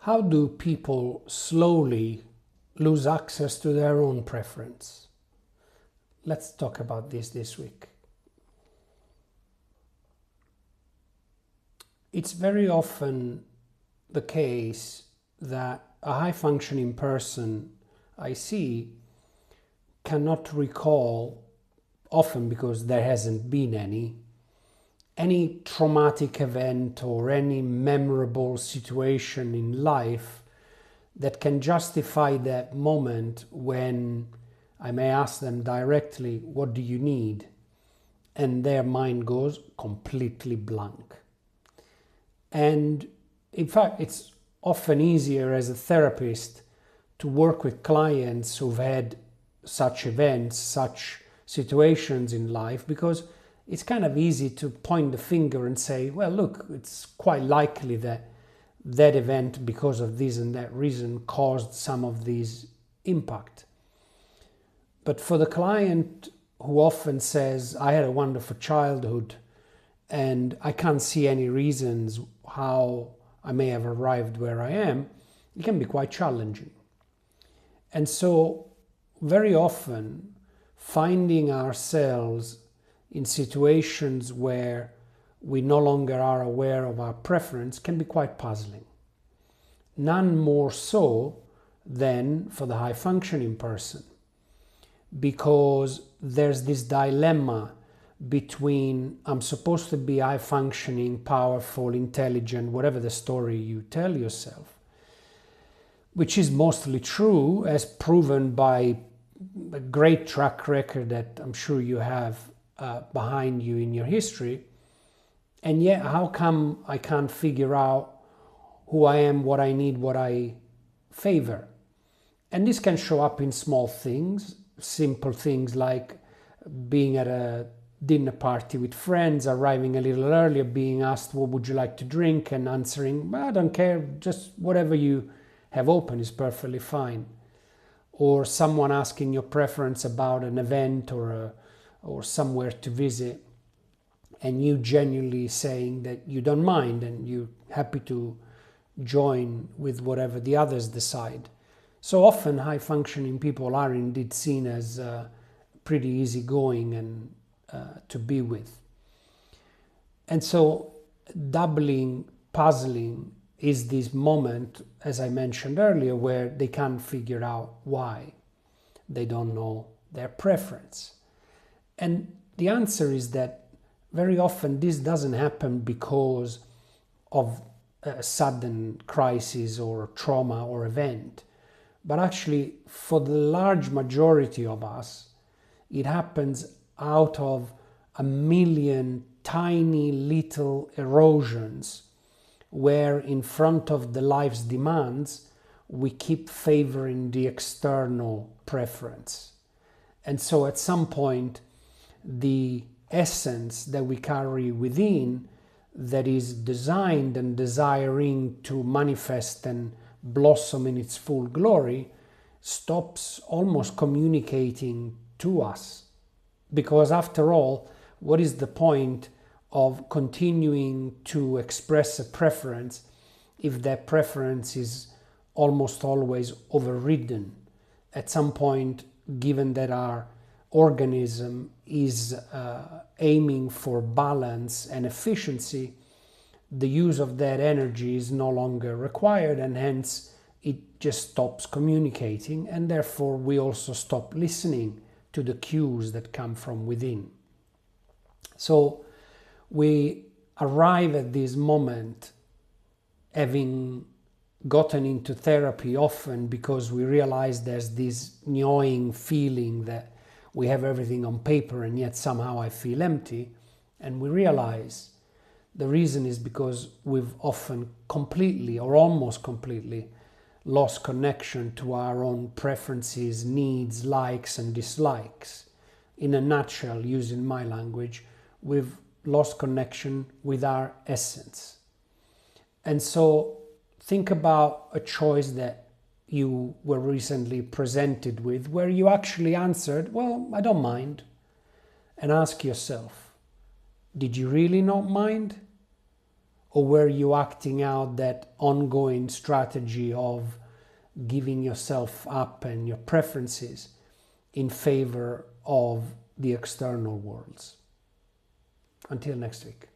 How do people slowly lose access to their own preference? Let's talk about this week. It's very often the case that a high-functioning person I see cannot recall, often because there hasn't been any traumatic event or any memorable situation in life that can justify that moment when I may ask them directly, what do you need? And their mind goes completely blank. And in fact, it's often easier as a therapist to work with clients who've had such events, such situations in life, because it's kind of easy to point the finger and say, well, look, it's quite likely that that event, because of this and that reason, caused some of this impact. But for the client who often says, I had a wonderful childhood and I can't see any reasons how I may have arrived where I am, it can be quite challenging. And so very often finding ourselves in situations where we no longer are aware of our preference can be quite puzzling. None more so than for the high-functioning person, because there's this dilemma between I'm supposed to be high-functioning, powerful, intelligent, whatever the story you tell yourself, which is mostly true, as proven by a great track record that I'm sure you have behind you in your history. And yet, how come I can't figure out who I am, what I need, what I favor? And this can show up in small things, simple things like being at a dinner party with friends, arriving a little earlier, being asked, what would you like to drink? And answering, I don't care, just whatever you have open is perfectly fine. Or someone asking your preference about an event or somewhere to visit, and you genuinely saying that you don't mind and you're happy to join with whatever the others decide. So often high-functioning people are indeed seen as pretty easygoing and to be with. And so doubling, puzzling is this moment, as I mentioned earlier, where they can't figure out why. They don't know their preference. And the answer is that very often this doesn't happen because of a sudden crisis or trauma or event, but actually for the large majority of us, it happens out of a million tiny little erosions where in front of the life's demands, we keep favoring the external preference. And so at some point, the essence that we carry within, that is designed and desiring to manifest and blossom in its full glory, stops almost communicating to us. Because after all, what is the point of continuing to express a preference if that preference is almost always overridden? At some point, given that our organism is aiming for balance and efficiency, the use of that energy is no longer required, and hence it just stops communicating, and therefore we also stop listening to the cues that come from within. So we arrive at this moment having gotten into therapy often because we realize there's this gnawing feeling that we have everything on paper and yet somehow I feel empty. And we realize the reason is because we've often completely or almost completely lost connection to our own preferences, needs, likes and dislikes. In a nutshell, using my language, we've lost connection with our essence. And so think about a choice that you were recently presented with where you actually answered, well, I don't mind. And ask yourself, did you really not mind? or were you acting out that ongoing strategy of giving yourself up and your preferences in favor of the external worlds? Until next week.